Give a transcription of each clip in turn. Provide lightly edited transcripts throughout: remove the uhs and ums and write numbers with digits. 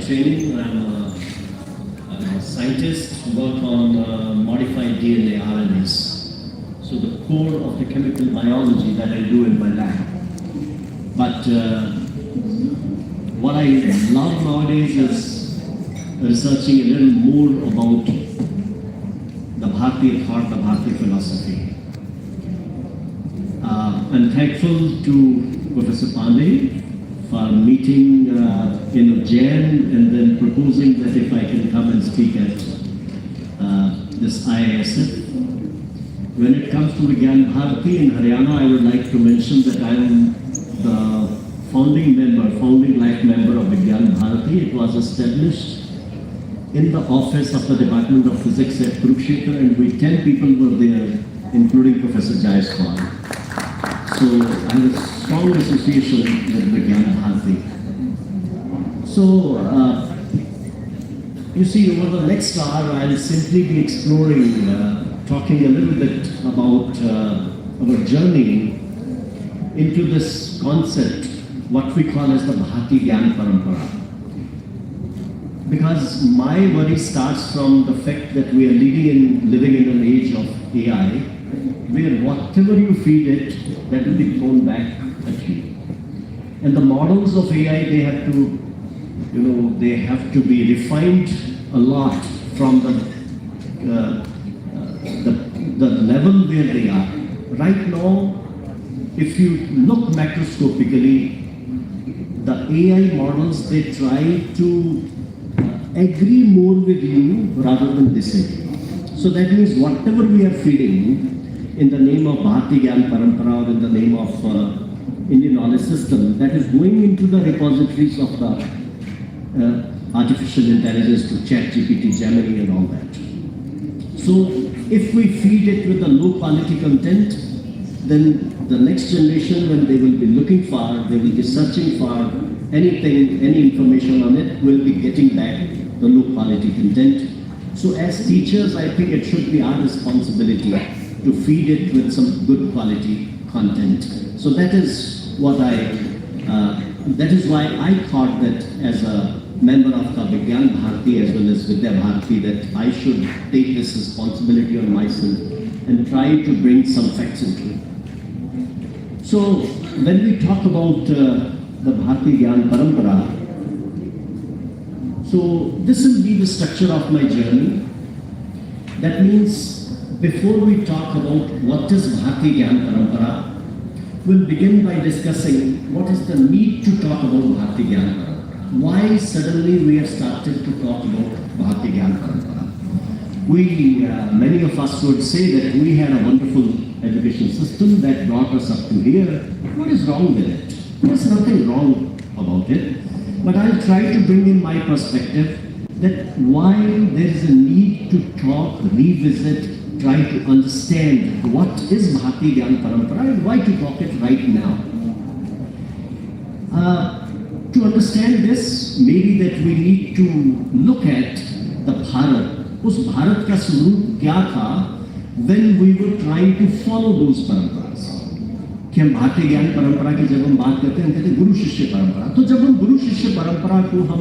training. I'm a scientist, work on modified DNA RNAs. So the core of the chemical biology that I do in my lab. But what I love nowadays is researching a little more about the Bhartiya thought, the Bhartiya philosophy. I'm thankful to Professor Pandey for meeting in Gyan and then proposing that if I can come and speak at this IISF. When it comes to the Gyan Bharti in Haryana, I would like to mention that I am the founding life member of the Gyan Bharti. It was established in the office of the Department of Physics at Kurukshetra, and we 10 people were there, including Professor Jaiswal. So I have a strong association with the Gyan Bharti. So you see, over the next hour, I'll simply be exploring, talking a little bit about our journey into this concept, what we call as the Bharti Gyan Parmpara. Because my worry starts from the fact that we are living in an age of AI, where whatever you feed it, that will be thrown back at you. And the models of AI, they have to be refined a lot from the level where they are. Right now, if you look macroscopically, the AI models, they try to agree more with you rather than disagree. So that means whatever we are feeding in the name of Bharti Gyan Parampara or in the name of Indian knowledge system, that is going into the repositories of the artificial intelligence to ChatGPT, Gemini and all that. So if we feed it with a low quality content, then the next generation, when they will be looking for, they will be searching for anything, any information on it, will be getting back the low quality content. So as teachers, I think it should be our responsibility to feed it with some good quality content. So that is what that is why I thought that as a member of the Gyan Bharti as well as Vidya Bharti, that I should take this responsibility on myself and try to bring some facts into it. So when we talk about the Bharti Gyan Parampara, so this will be the structure of my journey. That means before we talk about what is Bharti Gyan Parampara, we'll begin by discussing what is the need to talk about Bharti Gyan Parampara. Why suddenly we have started to talk about Bharti Gyan Parampara? Many of us would say that we had a wonderful education system that brought us up to here. What is wrong with it? There's nothing wrong about it. But I'll try to bring in my perspective that why there is a need to talk, revisit, try to understand what is Bharti Gyan Parampara and why to talk it right now. To understand this, maybe that we need to look at the Bharat. उस भारत का स्वरूप क्या था when we were trying to follow those paramparas. कि हम भारतीय ज्ञान परंपरा की जब हम बात करते हैं, हम कहते हैं गुरु शिष्य परंपरा. तो जब हम गुरु शिष्य परंपरा को हम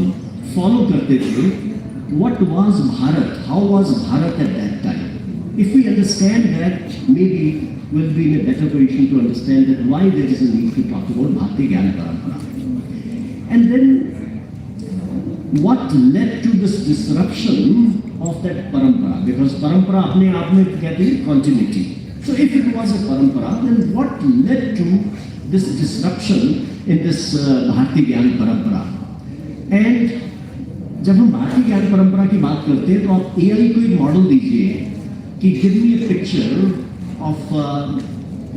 फॉलो करते थे, what was Bharat? How was Bharat at that time? If we understand that, maybe we'll be in a better position to understand that why there is a need to talk about Bharti Gyan Parampara. And then what led to this disruption of that parampara? Because parampara apne aap mein कहते हैं continuity. So if it was a parampara, then what led to this disruption in this Bharti Gyan Parampara? And जब हम भारतीय ज्ञान परंपरा की बात करते हैं, तो आप AI को एक मॉडल दीजिए कि give me a picture of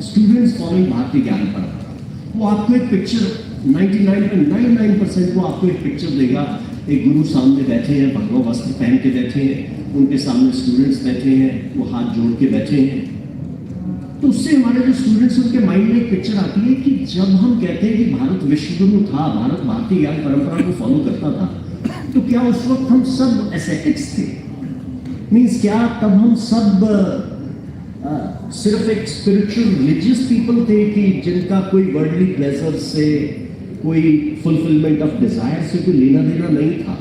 students following भारतीय ज्ञान परंपरा. वो आपको एक पिक्चर 99.99% वो आपको एक पिक्चर देगा. एक गुरु सामने बैठे हैं, भगवा वस्त्र पहन के बैठे हैं, उनके सामने स्टूडेंट्स बैठे हैं, वो हाथ जोड़ के बैठे हैं. तो उससे हमारे जो स्टूडेंट्स उनके माइंड में एक पिक्चर आती है कि जब हम कहते हैं कि भारत विश्वगुरु था, भारत भारतीय ज्ञान परंपरा को फॉलो करता था, तो क्या उस वक्त हम सब एसेटिक्स थे? मीन्स क्या तब हम सब सिर्फ एक स्पिरिचुअल रिलीजियस पीपल थे कि जिनका कोई वर्ल्डली प्लेजर से, कोई फुलफिलमेंट ऑफ डिजायर से कोई लेना देना नहीं था?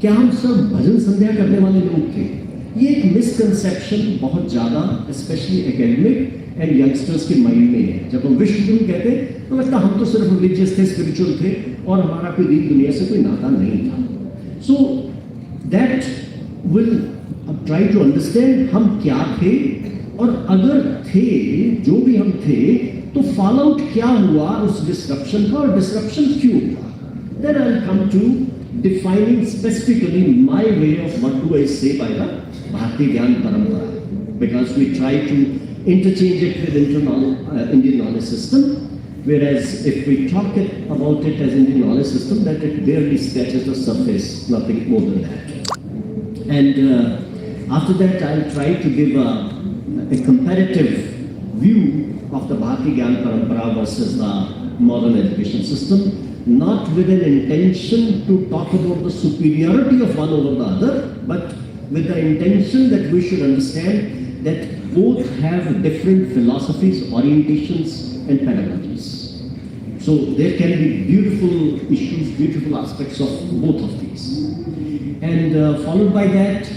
क्या हम सब भजन संध्या करने वाले लोग थे? ये एक मिसकंसेप्शन बहुत ज़्यादा स्पेशली एकेडमिक एंड यंगस्टर्स के माइंड में है। जब हम विश्व गुरु कहते हैं तो लगता हम तो सिर्फ रिलीजियस थे, स्पिरिचुअल थे और हमारा कोई दीन दुनिया से कोई नाता नहीं था। So that will try to understand हम क्या थे, और अगर थे, जो भी हम थे, तो फॉल आउट क्या हुआ उस डिस्रप्शन का, और डिस्रप्शन क्यों हुआ। Then I will come to defining specifically my way of what do I say by the Bhartiya Gyan Parmpara, because we try to interchange it with Indian knowledge system, whereas if we talk about it as Indian knowledge system, that it barely scratches the surface, nothing more than that. And after that I'll try to give a comparative view of the Bhartiya Gyan Parampara versus the modern education system, not with an intention to talk about the superiority of one over the other, but with the intention that we should understand that both have different philosophies, orientations and pedagogies. So there can be beautiful issues, beautiful aspects of both of these. And followed by that,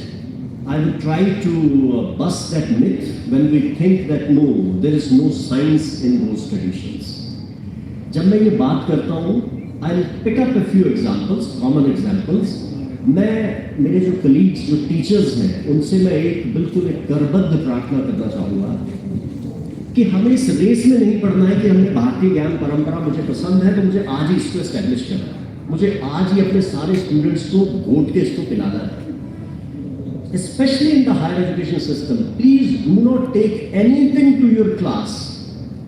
I will try to bust that myth when we think that no, there is no science in those traditions. जब मैं ये बात करता हूँ, I'll pick up a few examples, common examples. मैं मेरे जो colleagues, जो teachers हैं, उनसे मैं बिल्कुल एक करबद्ध प्रार्थना करना चाहूँगा कि हमें इस रेस में नहीं पढ़ना है कि हमने भारतीय ज्ञान परंपरा मुझे पसंद है तो मुझे आज ही इसको एस्टैब्लिश करना है, मुझे आज ही अपने सारे स्टूडेंट्स को घोट के इसको पिलाना है। Especially in the higher education system, please do not take anything to your class.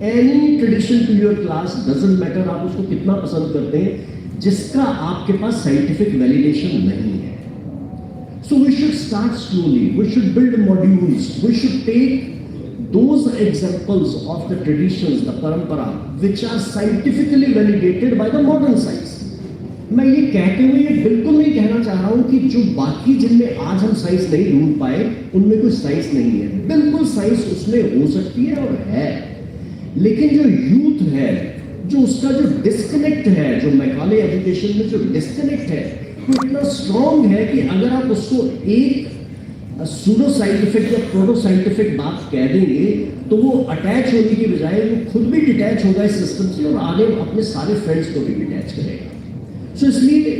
Any tradition to your class, doesn't matter आप उसको कितना पसंद करते हैं, जिसका आपके पास scientific validation नहीं है. So we should start slowly. We should build modules. We should take those examples of the traditions, the parampara, which are scientifically validated by the modern science. मैं ये कहते हुए ये बिल्कुल नहीं कहना चाह रहा हूँ कि जो बाकी जिनमें आज हम साइंस नहीं ढूंढ पाए उनमें कोई साइंस नहीं है। बिल्कुल साइंस उसमें हो सकती है और है, लेकिन जो यूथ है, जो उसका जो डिस्कनेक्ट है, जो मैकाले एजुकेशन में जो डिस्कनेक्ट है, वो इतना स्ट्रॉन्ग है कि अगर आप उसको एक सूडो साइंटिफिक या प्रोटो साइंटिफिक बात कह देंगे तो वो अटैच होने की बजाय वो खुद भी डिटैच होगा इस सिस्टम से और आगे अपने सारे फ्रेंड्स को भी डिटैच करेगा। So इसलिए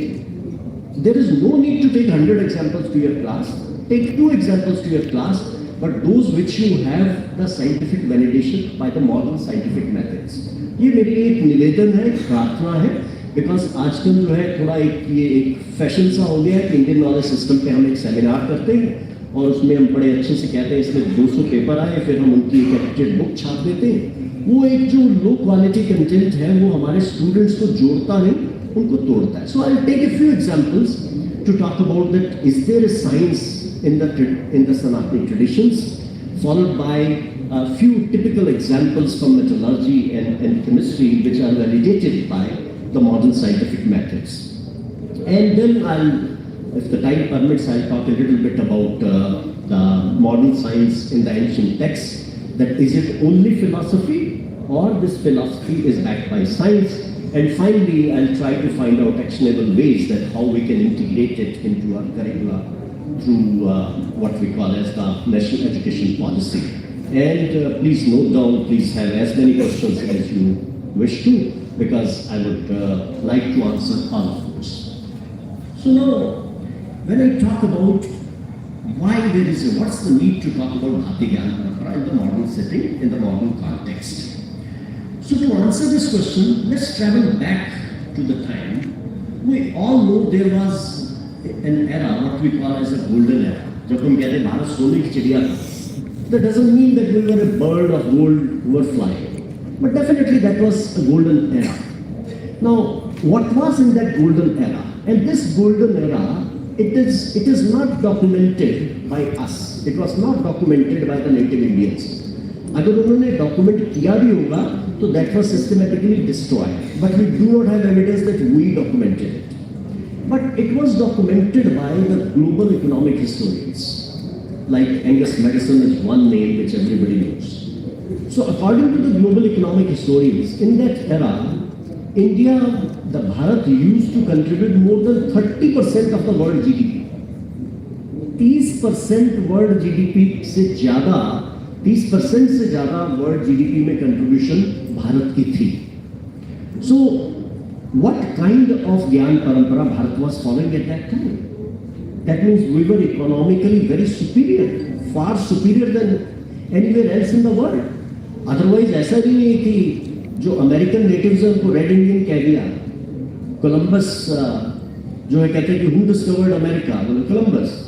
there is no need to take 100 examples to your class. Take 2 examples to your class, but those which you have the scientific validation by the modern scientific methods. ये मेरी एक निवेदन है, एक प्रार्थना है, because आजकल जो है थोड़ा एक फैशन सा हो गया है कि इंडियन नॉलेज सिस्टम पे हम एक सेमिनार करते हैं और उसमें हम बड़े अच्छे से कहते हैं इसमें 200 पेपर आए, फिर हम उनकी एक एडिटेड बुक छाप देते हैं। वो एक जो लो क्वालिटी कंटेंट है वो हमारे स्टूडेंट्स को जोड़ता नहीं, उनको तोड़ता है। So I'll take a few examples to talk about that. Is there a science in the Sanatani traditions, followed by a few typical examples from metallurgy and chemistry which are validated by the modern scientific methods. And then if the time permits, I'll talk a little bit about the modern science in the ancient texts. That is it only philosophy or this philosophy is backed by science? And finally, I'll try to find out actionable ways that how we can integrate it into our curricula through what we call as the national education policy. And please note down, please have as many questions as you wish to, because I would like to answer all of those. So now, when I talk about why there is what's the need to talk about Bhartiya Gyan Parampara in the modern setting, in the modern context. So to answer this question, let's travel back to the time. We all know there was an era, what we call as a golden era. जब हम कहते हैं भारत सोने की चिड़िया था, that doesn't mean that we were a bird of gold who were flying, but definitely that was a golden era. Now, what was in that golden era? And this golden era, it is not documented by us. It was not documented by the native Indians. अगर उन्होंने document किया भी होगा तो that was systematically destroyed. But we do not have evidence that we documented it. But it was documented by the global economic historians. Like Angus Madison is one name which everybody knows. So according to the global economic historians, in that era, India the Bharat used to contribute more than 30% of the world GDP. 30% world GDP से ज्यादा 30% से ज्यादा world GDP में contribution Bharat की थी. So what kind of Gyan Parampara Bharat was following at that time? That means we were economically very superior, far superior than anywhere else in the world. Otherwise ऐसा भी नहीं कि जो American natives हैं उनको red Indian कह दिया. Columbus जो है कहते हैं कि who discovered America? कोलंबस.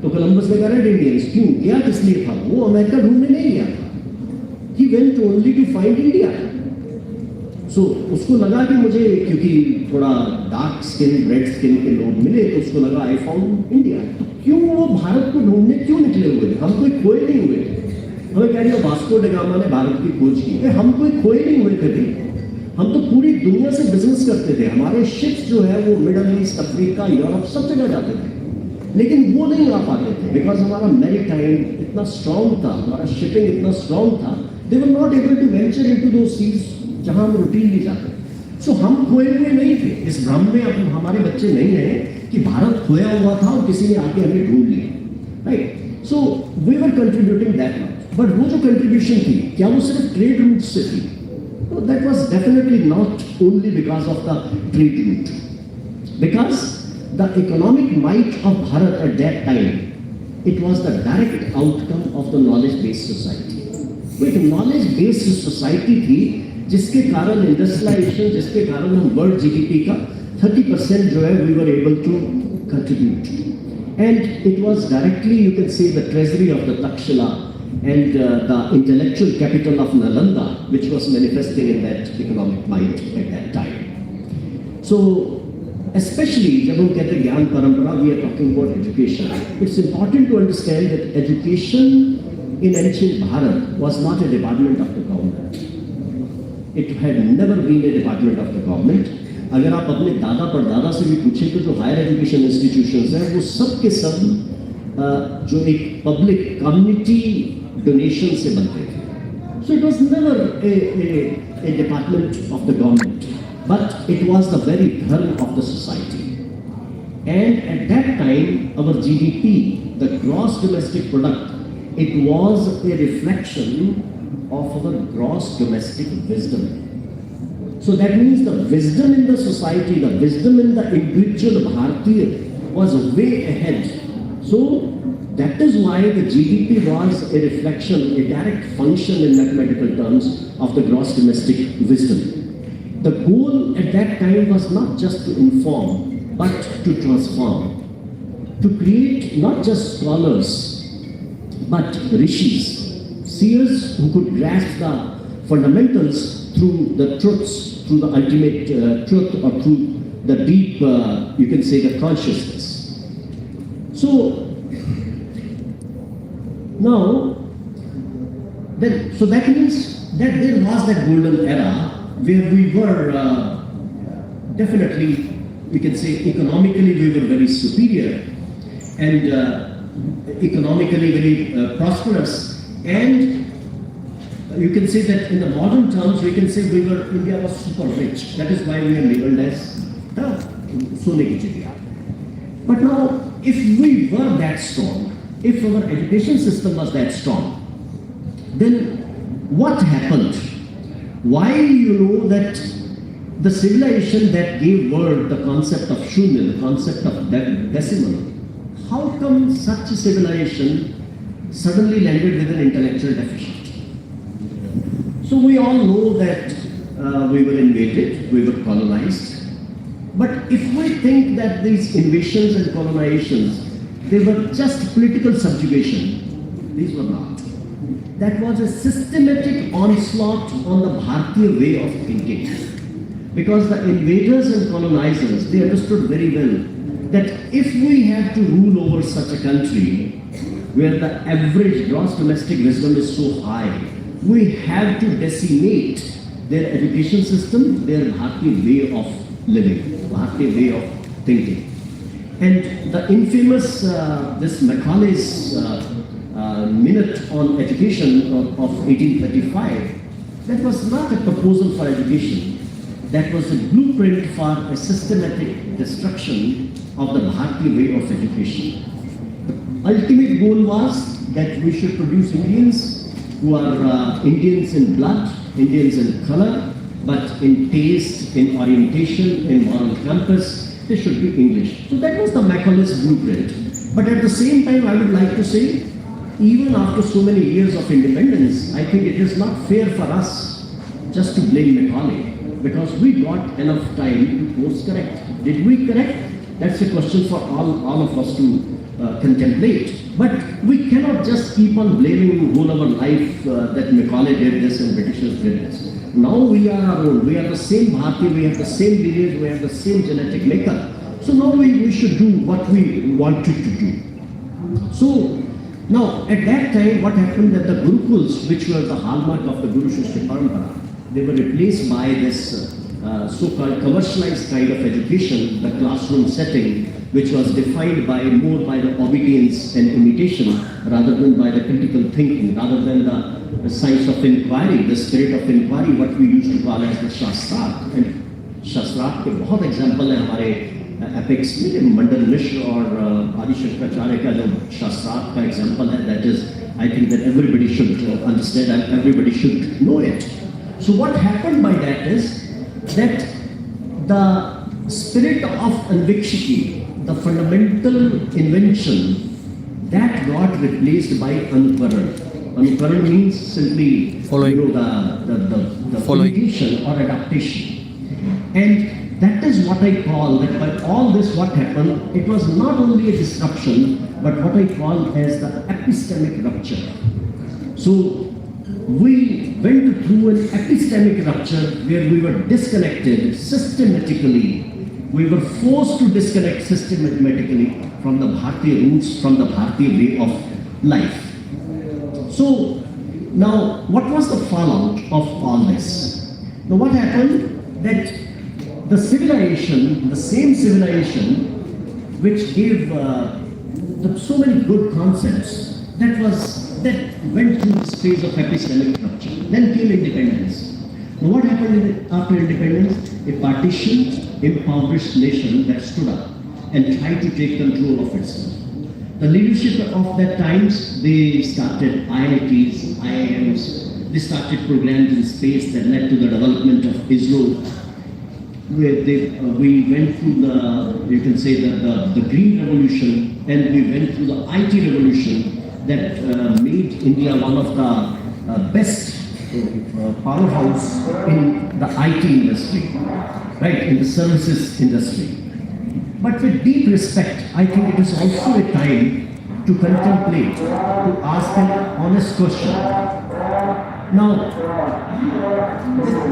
तो कोलंबस ने कहा रेड इंडियंस. क्यों गया किस लिए था? वो अमेरिका ढूंढने नहीं गया था. He went only to find India. So उसको लगा कि मुझे क्योंकि थोड़ा डार्क स्किन रेड स्किन के लोग मिले तो उसको लगा आई फाउंड इंडिया. तो क्यों वो भारत को ढूंढने क्यों निकले हुए थे? हम कोई खोए नहीं हुए थे. हमें कह रही है वास्को ड गामा ने भारत की खोज की. हम कोई खोए नहीं हुए थे. हम तो पूरी दुनिया से बिजनेस करते थे. हमारे शिप्स जो है वो मिडल ईस्ट अफ्रीका यूरोप सब जगह जाते थे. लेकिन वो नहीं आ पाते थे बिकॉज हमारा मैरीटाइम इतना स्ट्रांग था, हमारा शिपिंग इतना स्ट्रांग था. They were not able to venture into those seas जहां हम रूटीनली जाते. सो हम खोए हुए नहीं थे. इस भ्रम में अब हमारे बच्चे नहीं रहे कि भारत खोया हुआ था और किसी ने आके हमें ढूंढ लिया. Right. So we were contributing that much. But वो जो कंट्रीब्यूशन थी क्या वो सिर्फ ट्रेड रूट से थी? तो that was definitely not only because of the trade route. Because the economic might of Bharat at that time, it was the direct outcome of the knowledge-based society. वो एक knowledge-based society थी जिसके कारण industrialisation, जिसके कारण हम world GDP का 30% जो है we were able to contribute. And it was directly, you can say, the treasury of the Takshila and the intellectual capital of Nalanda, which was manifesting in that economic might at that time. So especially जब हम कहते हैं ज्ञान परंपरा, we are talking about education. It's important to understand that education in ancient Bharat was not a department of the government. It had never been a department of the government. अगर आप अपने दादा परदादा से भी पूछें तो जो हायर एजुकेशन इंस्टीट्यूशंस हैं वो सब के सब जो एक पब्लिक कम्युनिटी डोनेशन से बनते थे. So it was never a department of the government. But it was the very dharma of the society. And at that time, our GDP, the gross domestic product, it was a reflection of our gross domestic wisdom. So that means the wisdom in the society, the wisdom in the individual Bhartiya was way ahead. So that is why the GDP was a reflection, a direct function in mathematical terms of the gross domestic wisdom. The goal at that time was not just to inform, but to transform, to create not just scholars, but rishis, seers who could grasp the fundamentals through the truths, through the ultimate truth, or through the deep, you can say, the consciousness. So, now, so that means that there was that golden era where we were definitely, we can say, economically we were very superior and economically very prosperous, and you can say that in the modern terms we can say India was super rich. That is why we are labeled as the Sone ki Chidiya. But now, if we were that strong, if our education system was that strong, then what happened? Why you know that the civilization that gave word the concept of shunya, the concept of decimal, how come such a civilization suddenly landed with an intellectual deficit? So we all know that we were invaded, we were colonized. But if we think that these invasions and colonizations, they were just political subjugation, these were not. That was a systematic onslaught on the Bhartiya way of thinking. Because the invaders and colonizers, they understood very well that if we have to rule over such a country where the average gross domestic wisdom is so high, we have to decimate their education system, their Bhartiya way of living, Bhartiya way of thinking. And the infamous, this Macaulay's minute on education of 1835, that was not a proposal for education. that was a blueprint for a systematic destruction of the Bhartiya way of education. The ultimate goal was that we should produce Indians who are Indians in blood, Indians in color, but in taste, in orientation, in moral compass, they should be English. So that was the Macaulay's blueprint. But at the same time, I would like to say, even after so many years of independence, I think it is not fair for us just to blame Macaulay, because we got enough time to course correct. Did we correct? That's a question for all of us to contemplate. But we cannot just keep on blaming whole our life that Macaulay did this and Britishers did this. Now we are our own. We are the same Bharti, we have the same lineage, we have the same genetic makeup. So now we should do what we wanted to do. So now at that time, what happened that the Gurukuls, which were the hallmark of the Guru Shishya Parmpara, they were replaced by this so-called commercialized kind of education, the classroom setting, which was defined by more by the obedience and imitation rather than by the critical thinking, rather than the science of inquiry, the spirit of inquiry, what we used to call as the Shastrat. And Shastrat के बहुत example है हमारे epics में, मंडन मिश्र और आदि शंकराचार्य का जो शास्त्रार्थ का example है, that is, I think that everybody should understand and everybody should know it. So what happened by that is that the spirit of Anvikshiki, the fundamental invention, that got replaced by Anukaran. Anukaran means simply following, the imitation or adaptation. And that is what I call, that by all this what happened, it was not only a disruption, but what I call as the epistemic rupture. So we went through an epistemic rupture where we were disconnected systematically. We were forced to disconnect systematically from the Bhartiya roots, from the Bhartiya way of life. So now, what was the fallout of all this? Now what happened that the civilization, the same civilization which gave so many good concepts, that went through this phase of epistemic rupture. Then came independence. Now what happened after independence? A partitioned, impoverished nation that stood up and tried to take control of itself. The leadership of that times, they started IITs, IIMs, they started programs in space that led to the development of ISRO. We went through you can say the green revolution, and we went through the IT revolution that made India one of the best powerhouse in the IT industry, right, in the services industry. But with deep respect, I think it is also a time to contemplate, to ask an honest question. Now,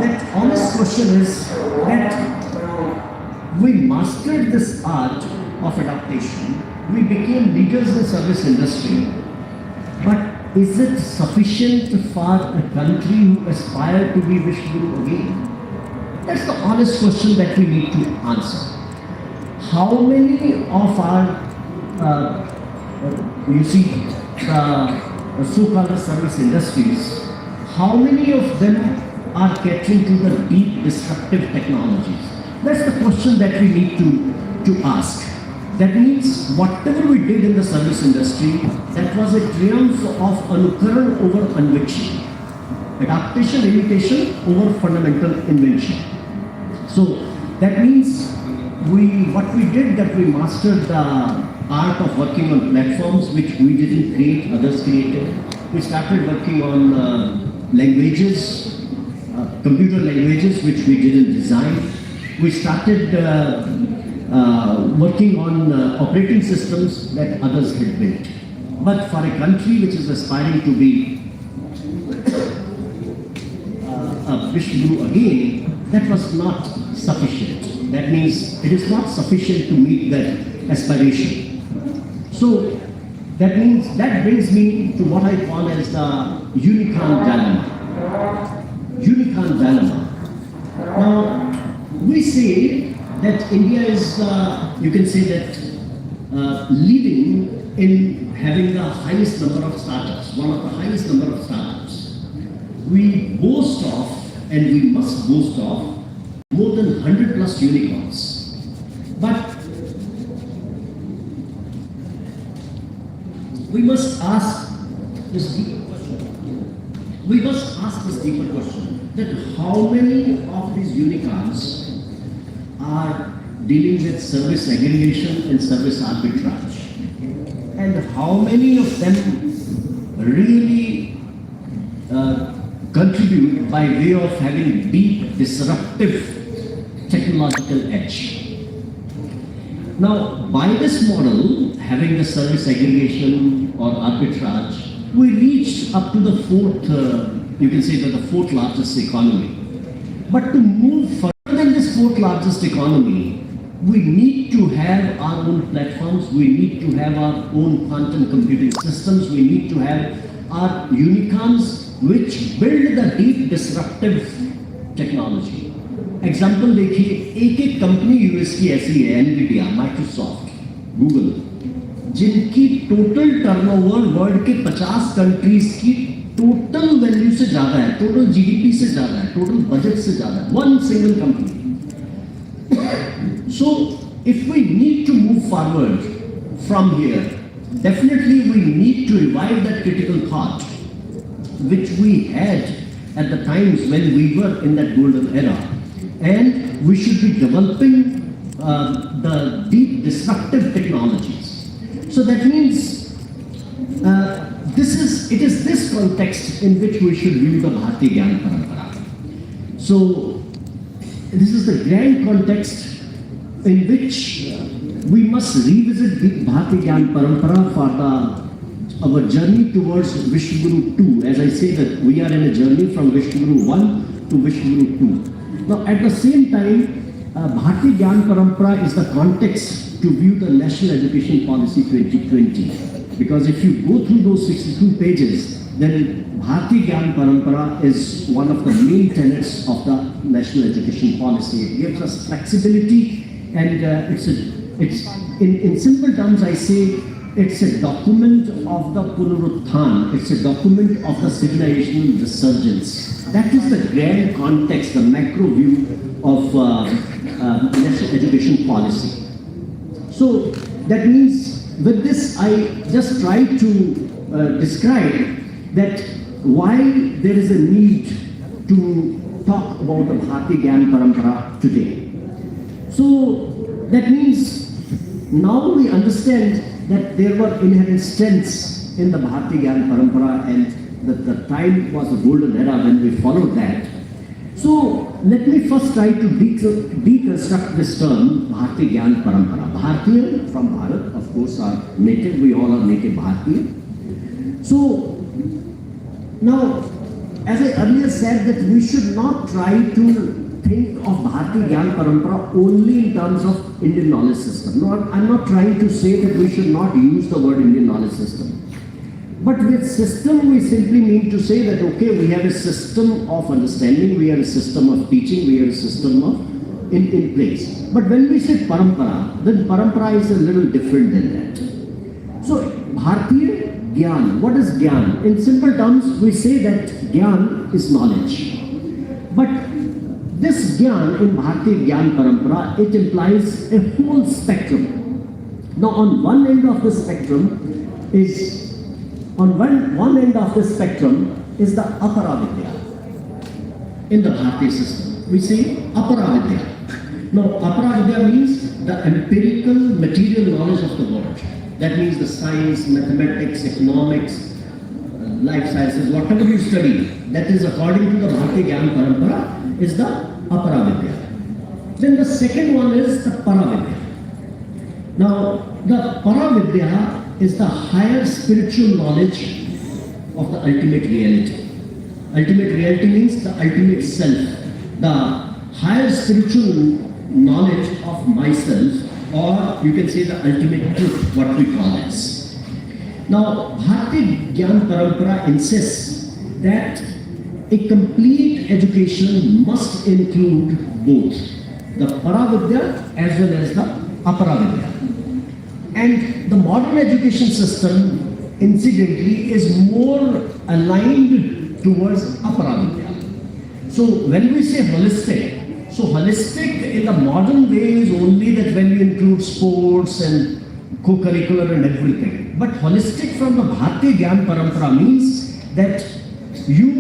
that honest question is that we mastered this art of adaptation, we became leaders in the service industry, but is it sufficient for a country who aspire to be Vishnu again? That's the honest question that we need to answer. How many of our, the so-called service industries, how many of them are catering to the deep disruptive technologies? That's the question that we need to ask. That means whatever we did in the service industry, that was a triumph of Anukaran over Anvikshiki. Adaptation, imitation over fundamental invention. So that means what we did, that we mastered the art of working on platforms which we didn't create, others created. We started working on languages, computer languages which we didn't design. We started working on operating systems that others had built. But for a country which is aspiring to be a Vishnu again, that was not sufficient. That means it is not sufficient to meet that aspiration. So that means, that brings me to what I call as the unicorn dilemma. Unicorn dilemma. Now, we say that India is, you can say that, leading in having the highest number of startups, one of the highest number of startups. We boast of, and we must boast of, more than 100 plus unicorns. But we must ask this deeper question. We must ask this deeper question, that how many of these unicorns are dealing with service aggregation and service arbitrage? And how many of them really contribute by way of having deep disruptive technological edge? Now, by this model, having the service aggregation or arbitrage, we reached up to the you can say that the fourth largest economy. But to move further than this fourth largest economy, we need to have our own platforms, we need to have our own quantum computing systems, we need to have our unicorns which build the deep disruptive technology. Example देखिए, एक एक company US की ऐसी है, Nvidia, Microsoft, Google, जिनकी total turnover world के 50 countries की total value से ज्यादा है, टोटल जीडीपी से ज्यादा है, टोटल बजट से ज्यादा है, one single company. So if we need to move forward from here, definitely we need to revive that critical thought which we had at the times when we were in that golden era. And we should be developing the deep disruptive technologies. So that means it is this context in which we should view the Bhartiya Gyan Parampara. So this is the grand context in which we must revisit the Bhartiya Gyan Parampara for our journey towards Vishwaguru 2. As I say that we are in a journey from Vishwaguru 1 to Vishwaguru 2. Now, at the same time, Bhartiya Gyan Parampara is the context to view the National Education Policy 2020. Because if you go through those 62 pages, then Bhartiya Gyan Parampara is one of the main tenets of the National Education Policy. It gives us flexibility, and it's in simple terms, I say, it's a document of the Punarutthan. It's a document of the civilizational resurgence. That is the grand context, the macro view of national education policy. So that means with this, I just try to describe that why there is a need to talk about the Bhartiya Gyan Parampara today. So that means now we understand that there were inherent strengths in the Bhartiya Gyan Parampara, and that the time was a golden era when we followed that. So let me first try to deconstruct this term, Bhartiya Gyan Parampara. Bhartiya from Bharat, of course, are native, we all are native Bhartiya. So now, as I earlier said, that we should not try to think of Bhartiya Gyan Parampara only in terms of Indian knowledge system. No, I'm not trying to say that we should not use the word Indian knowledge system. But with system, we simply mean to say that, okay, we have a system of understanding, we have a system of teaching, we have a system of in place. But when we say Parmpara, then Parmpara is a little different than that. So Bhartiya Gyan, what is Gyan? In simple terms, we say that Gyan is knowledge. But this Gyan in Bhartiya Gyan Parampara, it implies a whole spectrum. Now on one end of the spectrum is the Aparavidya in the Bhartiya system. We say Aparavidya. Now Aparavidya means the empirical material knowledge of the world. That means the science, mathematics, economics, life sciences, whatever you study, that is according to the Bhartiya Gyan Parampara is the Aparavidya. Then the second one is the Paravidya. Now the Paravidya is the higher spiritual knowledge of the ultimate reality. Ultimate reality means the ultimate self, the higher spiritual knowledge of myself, or you can say the ultimate truth, what we call as. Now, Bhartiya Gyan Parampara insists that a complete education must include both the Paravidya as well as the Aparavidya. And the modern education system, incidentally, is more aligned towards Aparavidya. So when we say holistic, So holistic in the modern way is only that when you include sports and co-curricular and everything. But holistic from the Bhartiya Gyan Parampara means that you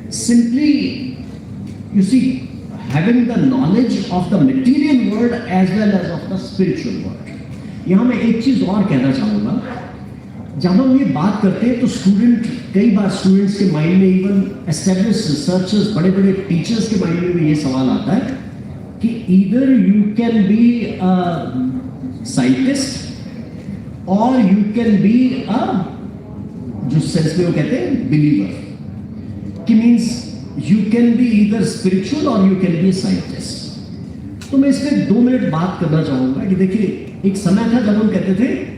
simply, you see, having the knowledge of the material world as well as of the spiritual world. यहाँ मैं एक चीज और कहना चाहूँगा, जब हम ये बात करते हैं तो स्टूडेंट, कई बार स्टूडेंट्स के माइंड में, इवन एस्टेब्लिश्ड रिसर्चर्स, बड़े बड़े टीचर्स के माइंड में भी ये सवाल आता है कि either you can be a scientist और यू कैन बी अ, जो सेंस में वो कहते हैं बिलीवर, कि means you can be either spiritual और you can be a scientist. तो मैं इसमें 2 मिनट बात करना चाहूंगा कि देखिए, एक समय था जब हम कहते थे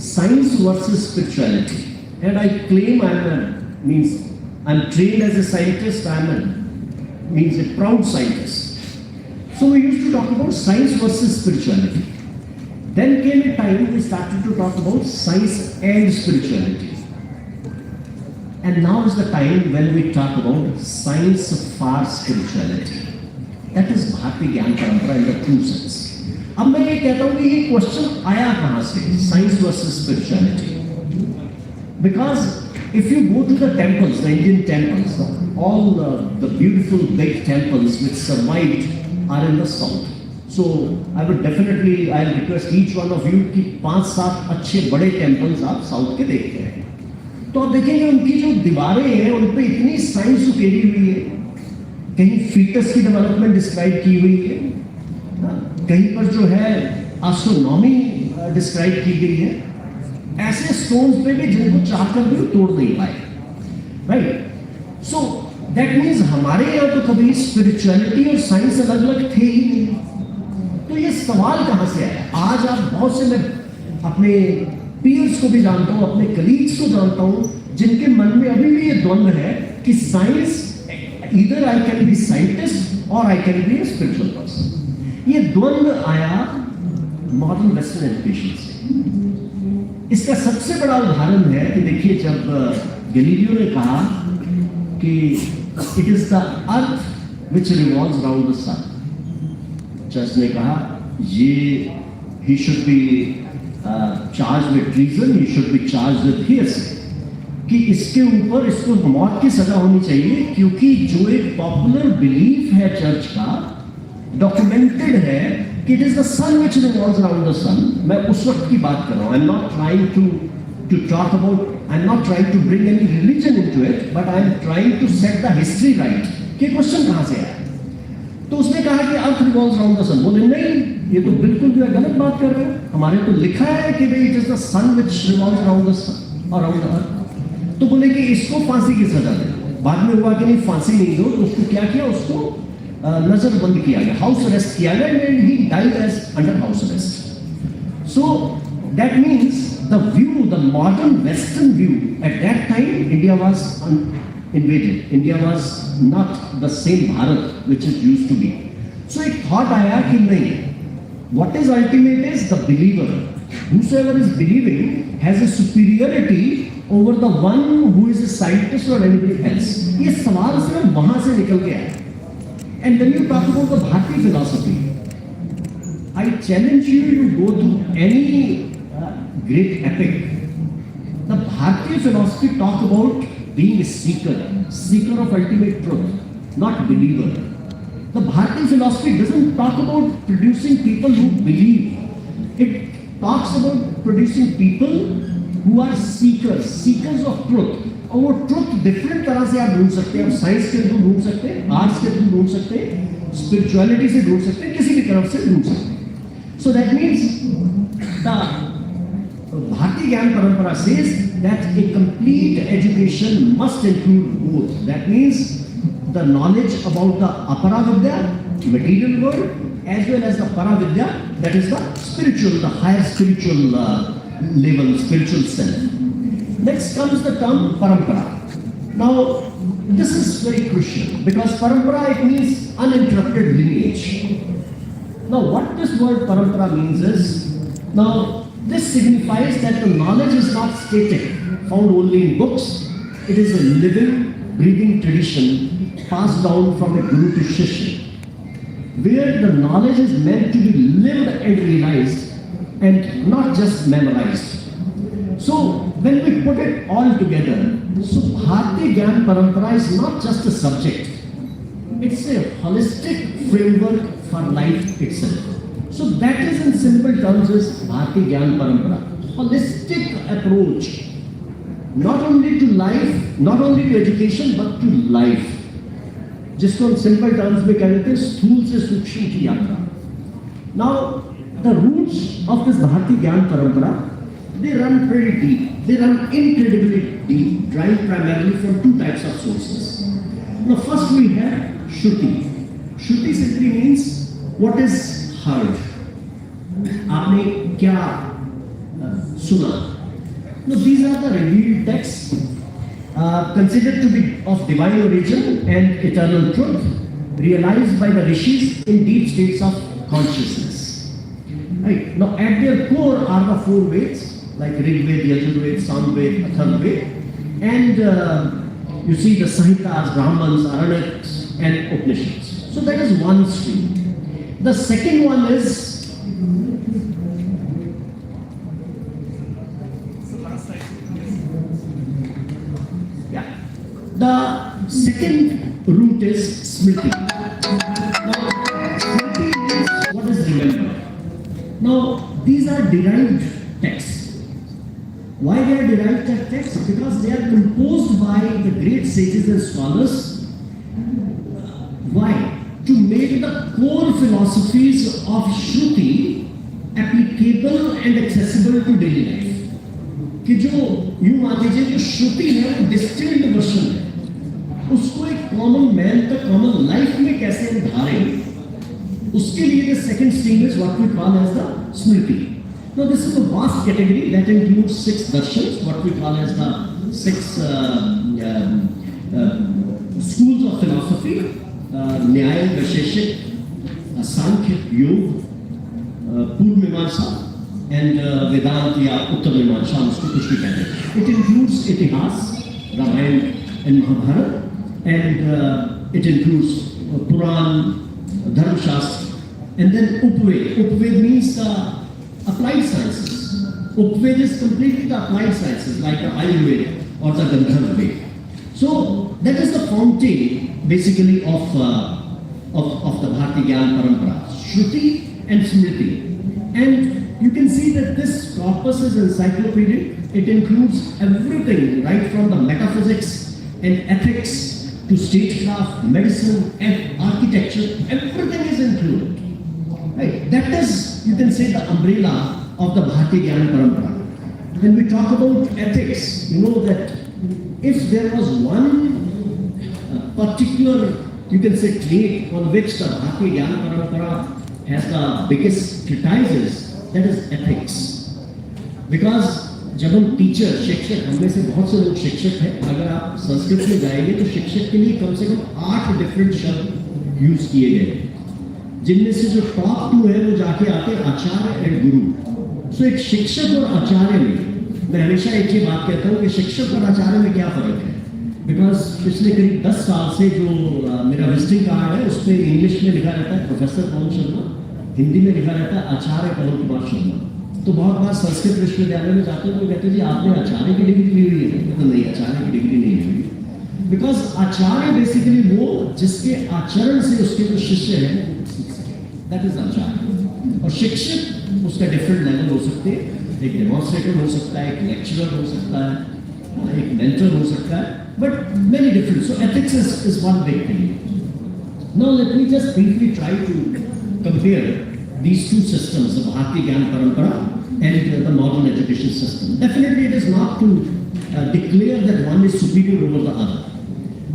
science versus spirituality, and I claim I am trained as a scientist, I am means a proud scientist. So we used to talk about science versus spirituality. Then came a time we started to talk about science and spirituality. And now is the time when we talk about science for spirituality. That is Bhartiya Gyan Parampara in the true sense. अब मैं ये कहता हूँ कि ये question आया कहाँ से, science versus spirituality? Because if you go to the temples, the Indian temples, all the beautiful big temples which survived are in the south. So I would definitely, I'll request each one of you कि 5-7 अच्छे बड़े temples आप south के देखते हैं, तो आप देखेंगे उनकी जो दीवारें हैं उन पे इतनी साइंस उकेरी हुई है, कहीं फीटस की डेवलपमेंट डिस्क्राइब की हुई है, कहीं पर जो है एस्ट्रोनॉमी डिस्क्राइब की गई है, ऐसे स्टोन्स पे भी जिनको चाहकर भी तोड़ नहीं पाए, राइट? सो दैट मीन्स हमारे यहाँ तो कभी स्पिरिचुअलिटी और साइंस अलग अलग थे ही नहीं। तो ये सवाल कहाँ से आया? आज आप बहुत से, मैं अपने पीयर्स को भी जानता हूँ, अपने कलीग्स को जानता हूँ, जिनके मन में अभी भी ये द्वंद्व है कि science, either I can be scientist और I can be a spiritual person. ये द्वंद्व आया मॉडर्न वेस्टर्न एजुकेशन से। इसका सबसे बड़ा उदाहरण है कि देखिए, जब गैलीलियो ने कहा कि it is the earth which revolves around the sun, church ने कहा ये he should be charge with treason, he should be charge with hearsay, कि इसके ऊपर इसको मौत की सजा होनी चाहिए, क्योंकि जो एक पॉपुलर बिलीफ है चर्च का, डॉक्यूमेंटेड है कि it is the sun which revolves around the sun. मैं उस वक्त की बात कर रहा हूँ, I am not trying to talk about, I am not trying to bring any religion into it, but I am trying to set the history right कि question कहाँ से आया। तो उसने कहा कि earth revolves around the sun. बोले नहीं, ये तो बिल्कुल जो है गलत बात कर रहे हैं, हमारे तो लिखा है कि भाई it is the sun which revolves around the sun, around the earth. तो बोले कि इसको फांसी की सजा दे। बाद में हुआ कि नहीं, फांसी नहीं दो, तो उसको क्या किया, उसको नजरबंद किया गया, हाउस अरेस्ट किया गया, and he died as under house arrest. So that means the view, the modern western view at that time, India was invaded. India was not the same Bharat which it used to be. So एक thought आया कि नहीं, what is ultimate is the believer. Whosoever is believing has a superiority over the one who is a scientist or anybody else. ये सवाल सिर्फ वहाँ से निकल के आया. And when you talk about the Bhartiya philosophy, I challenge you, you go to any great epic. The Bhartiya philosophy talk about being a seeker, seeker of ultimate truth, not believer. The Bhartiya philosophy doesn't talk about producing people who believe. It talks about producing people who are seekers, seekers of truth. और वो truth different तरह से आप ढूंढ सकते हैं, आप science के थ्रू ढूंढ सकते हैं, आर्ट्स के थ्रू ढूंढ सकते हैं, स्पिरिचुअलिटी से ढूंढ सकते हैं, किसी भी तरफ से ढूंढ सकते हैं। So that means the Bhartiya Gyan Parampara says that a complete education must include both. That means the knowledge about the apara vidya, material world, as well as the para vidya, that is the spiritual, the higher spiritual level, spiritual self. Next comes the term Parmpara. Now, this is very crucial because Parmpara, it means uninterrupted lineage. Now, what this word Parmpara means is, now, this signifies that the knowledge is not static, found only in books. It is a living, breathing tradition passed down from a guru to shishya. where the knowledge is meant to be lived and realized and not just memorized. So when we put it all together, so Bhartiya Gyan Parampara is not just a subject, it's a holistic framework for life itself. So that is in simple terms is Bhartiya Gyan Parampara. Holistic approach, not only to life, not only to education, but to life. जिसको हम simple terms में कहते हैं स्थूल से सूक्ष्म की यात्रा. Now, the roots of this Bhartiya Gyan Parampara, they run pretty deep. They run incredibly deep, derived primarily from two types of sources. Now, first we have Shruti. Shruti simply means what is heard. आपने क्या सुना? Now, these are the revealed texts. Considered to be of divine origin and eternal truth, realized by the rishis in deep states of consciousness. Right. Now, at their core are the four Veds, like Rig Ved, Yajur Ved, Sam Ved, Athar Ved, and you see the Sahitas, Brahmans, Aranyaks, and Upanishads. So that is one stream. The second one is the second root is Smriti. Now, Smriti is what is remembered. Now, these are derived texts. Why they are derived texts? Because they are composed by the great sages and scholars. Why? To make the core philosophies of Shruti applicable and accessible to daily life. कि जो यूं मान लीजिए जो श्रुति है वो distilled version है, उसको एक कॉमन मैन तक कॉमन लाइफ में कैसे हम ढालें, उसके लिए the second stream is what we call as the smriti. Now this is a vast category that includes 6 darshans, what we call as the 6 schools of philosophy, न्याय, वैशेषिक, सांख्य, योग, पूर्व मीमांसा, and Vedanta या उत्तर मीमांसा, उसको कुछ भी कहते हैं. It includes इतिहास, Ramayan and Mahabharata, and it includes Puran, Dharmashastra, and then Upved. Upved means the applied sciences. Upved is completely the applied sciences, like the Ayurveda or the Gandharva. So that is the fountain, basically, of the Bhartiya Gyan Parampara, Shruti and Smriti. And you can see that this corpus is encyclopedic. It includes everything, right from the metaphysics and ethics to statecraft, medicine, and architecture. Everything is included. Right? That is, you can say, the umbrella of the Bhartiya Gyan Parampara. When we talk about ethics, you know that if there was one particular, you can say, trait on which the Bhartiya Gyan Parampara has the biggest treatises, that is ethics. Because जब हम teacher, शिक्षक, हमें से बहुत से लोग शिक्षक हैं, अगर आप संस्कृत में जाएंगे तो शिक्षक के लिए कम से कम 8 डिफरेंट शब्द यूज किए गए, जिनमें से जो टॉप 2 है वो जाके आते हैं आचार्य एंड गुरु. सो एक शिक्षक और आचार्य में मैं हमेशा एक ही बात कहता हूँ कि शिक्षक और आचार्य में क्या फर्क है. बिकॉज पिछले करीब 10 साल से जो मेरा विजिटिंग कार्ड है उस पर इंग्लिश में लिखा रहता है प्रोफेसर पवन शर्मा, हिंदी में लिखा रहता है आचार्य पवन कुमार शर्मा. तो बहुत बार संस्कृत विश्वविद्यालय में जाते हैं तो कहते हैं जी आपने आचार्य की डिग्री ली हुई है. तो नहीं, आचार्य की डिग्री नहीं ली हुई. बिकॉज आचार्य बेसिकली वो जिसके आचरण से उसके जो शिष्य है दैट इज आचार्य. और शिक्षक उसका डिफरेंट लेवल हो सकते हैं, एक डेमोन्स्ट्रेटर हो सकता है, एक लेक्चरर हो सकता है, एक मेंटर हो सकता है, but many different. So ethics is one big thing. Now let me just briefly try to compare these two systems, the Bhartiya Gyan Parampara and the modern education system. Definitely it is not to declare that one is superior over the other,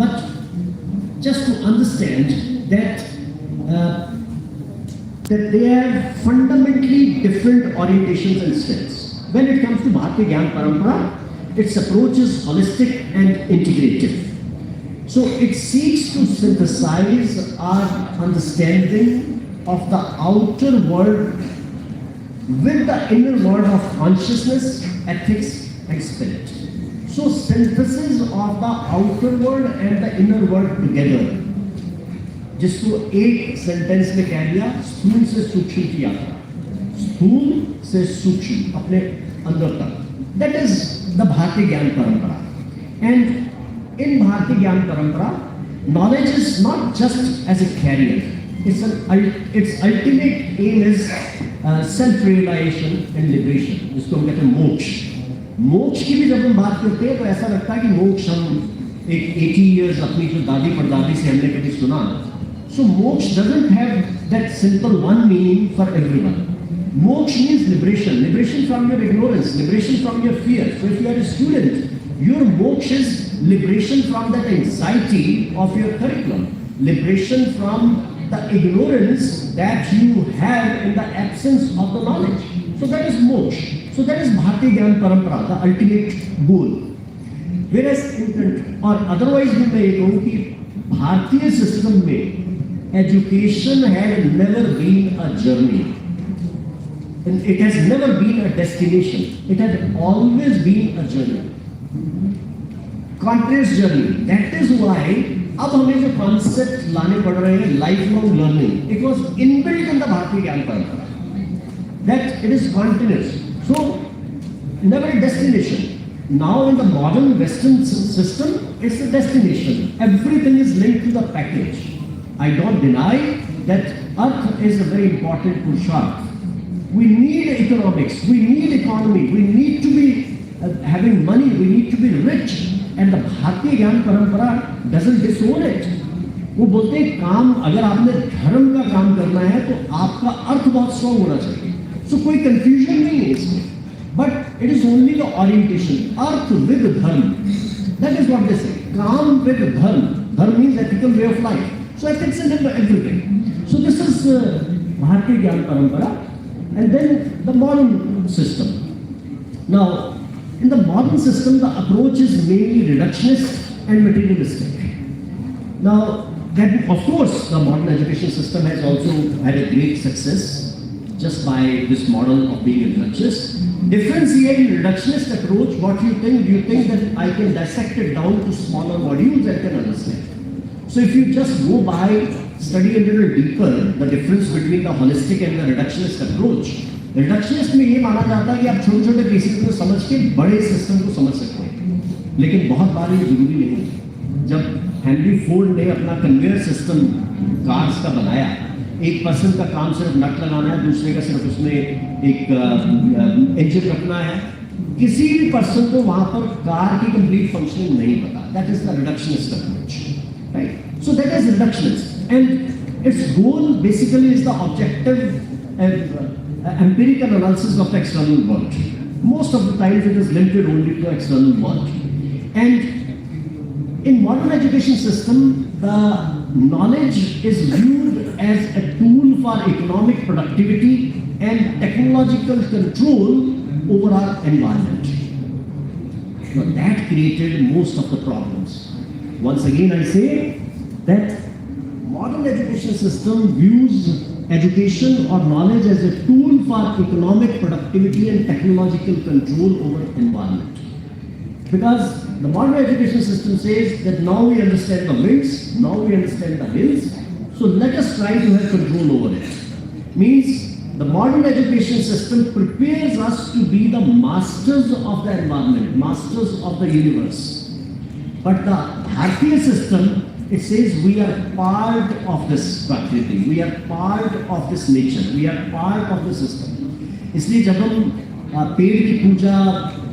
but just to understand that that they have fundamentally different orientations and strengths. When it comes to Bhartiya Gyan Parampara, its approach is holistic and integrative. So it seeks to synthesize our understanding of the outer world with the inner world of consciousness, ethics, and spirit. So synthesis of the outer world and the inner world together जिसको एक sentence में कह दिया, स्थूल से सूक्ष्म की यात्रा, स्थूल से सूक्ष्म अपने अंदर तक. That is the भारतीय ज्ञान परंपरा. And in भारतीय ज्ञान परंपरा, knowledge is not just as a carrier. Its ultimate aim is self-realization and liberation. जिसको हम कहते हैं मोक्ष. मोक्ष की भी जब हम बात करते हैं तो ऐसा लगता है कि मोक्ष हम एक 80 years अपनी जो दादी परदादी से हमने कभी सुना. So moksha doesn't have that simple one meaning for everyone. Moksha means liberation, liberation from your ignorance, liberation from your fear. So if you are a student, your moksha is liberation from that anxiety of your curriculum, liberation from the ignorance that you have in the absence of the knowledge. So that is moksha. So that is Bhartiya Gyan Parampara, the ultimate goal. Whereas or otherwise भी मैं ये कहूँ कि भारतीय system में education had never been a journey. And it has never been a destination. It had always been a journey. Continuous journey. That is why अब हमें जो concept लाने पड़ रहे हैं lifelong learning. It was inbuilt in the Bhartiya Gyan Parampara. That it is continuous. So never a destination. Now in the modern Western system, it's a destination. Everything is linked to the package. I don't deny that Earth is a very important Purusharth. We need economics, we need economy, we need to be having money, we need to be rich. And the Bhartiya Gyan Parampara doesn't disown it. वो बोलते हैं काम अगर आपने धर्म का काम करना है तो आपका अर्थ बहुत स्ट्रॉन्ग होना चाहिए. So कोई confusion नहीं है इसमें. But it is only the orientation. Earth with dharma. That is what they say. Kam with dharma. Dharma means ethical way of life. So ethics is in everything. So this is Bhartiya Gyan Parampara. And then the modern system. Now, in the modern system, the approach is mainly reductionist and materialistic. Now, that of course, the modern education system has also had a great success just by this model of being a reductionist. Difference here in reductionist approach, what you think? Do you think that I can dissect it down to smaller modules and can understand? So if you just go by, study a little deeper, the difference between the holistic and the reductionist approach. Reductionist में ये माना जाता है कि आप छोटे-छोटे basics को समझ के बड़े सिस्टम को समझ सकते हैं. लेकिन बहुत बार ये जरूरी नहीं है. जब हेनरी फोर्ड ने अपना कन्वेयर सिस्टम कार्स का बनाया, एक पर्सन का काम सिर्फ नट लगाना है, दूसरे का सिर्फ उसमें एक इंजन रखना है. किसी भी पर्सन को वहां पर कार की कंप्लीट फंक्शनिंग नहीं पता. That is the reductionist approach, right? So that is reductionist and it's goal basically is the objective empirical analysis of the external world. Most of the times it is limited only to the external world. And in modern education system, the knowledge is viewed as a tool for economic productivity and technological control over our environment. Now that created most of the problems. Once again I say that modern education system views education or knowledge as a tool for economic productivity and technological control over environment. Because the modern education system says that now we understand the winds, now we understand the hills, so let us try to have control over it. Means the modern education system prepares us to be the masters of the environment, masters of the universe. But the Bhartiya system, it says we are part of this prakriti, we are part of this nature, we are part of the system. इसलिए जब हम पेड़ की पूजा,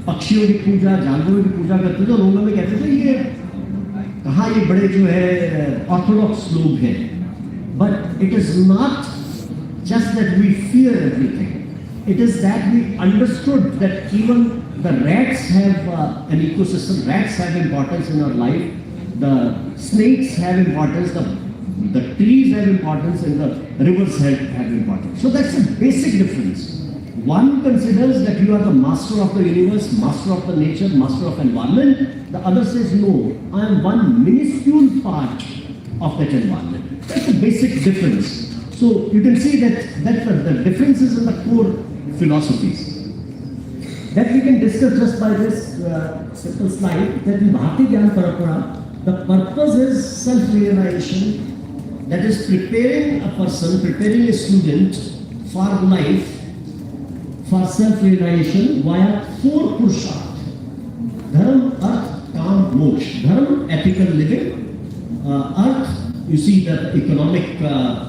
पक्षियों की पूजा, जानवरों की पूजा करते थे तो लोगों में कहते थे ये कहाँ ये बड़े जो है ऑर्थोडॉक्स लोग हैं. But it is not just that we fear everything. It is that we understood that even the rats have an ecosystem. Rats have importance in our life. The snakes have importance, the trees have importance, and the rivers have importance. So that's a basic difference. One considers that you are the master of the universe, master of the nature, master of environment. The other says, no, I am one minuscule part of that environment. That's a basic difference. So you can see that the differences in the core philosophies. That we can discuss just by this simple slide, that in Bhartiya Gyan Parampara, the purpose is self-realization that is preparing a person, preparing a student for life, for self-realization via 4 purusharth. Dharma, Arth, Kam, Moksha. Dharma, ethical living. Arth, you see the economic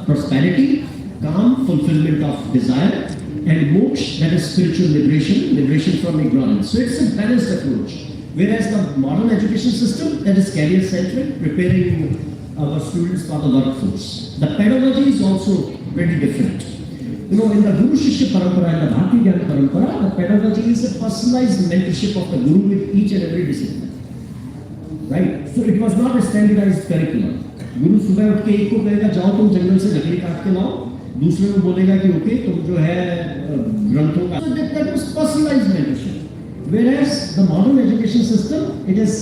prosperity. Kam, fulfillment of desire. And Moksha, that is spiritual liberation, liberation from ignorance. So it's a balanced approach. Whereas the modern education system, that is career-centric, preparing our students for the workforce. The pedagogy is also very different. You know, in the Guru Shishya Parmpara and the Bhartiya Gyan Parmpara, the pedagogy is a personalized mentorship of the Guru with each and every discipline. Right? So it was not a standardized curriculum. Guru सुबह उठ के एक को कहेगा जाओ तुम जंगल से लकड़ी काट के लाओ, दूसरे को बोलेगा कि ओके तुम जो है ग्रंथों का. So that was personalized mentorship. Whereas the modern education system, it is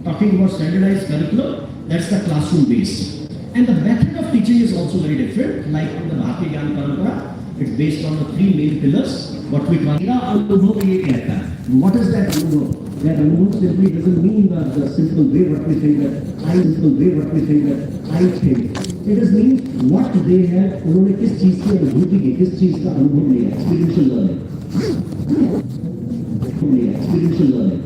talking about standardized curriculum. That's the classroom based. And the method of teaching is also very different. Like in the Bhartiya Gyan Parmpara, it's based on the 3 main pillars. What we call Anubhav ye kehta hai. What is that Anubhav? That Anubhav simply doesn't mean the simple way what we think that I think. It just means what they have, उन्होंने किस चीज की अनुभूति की, किस चीज का अनुभव लिया, experiential learning.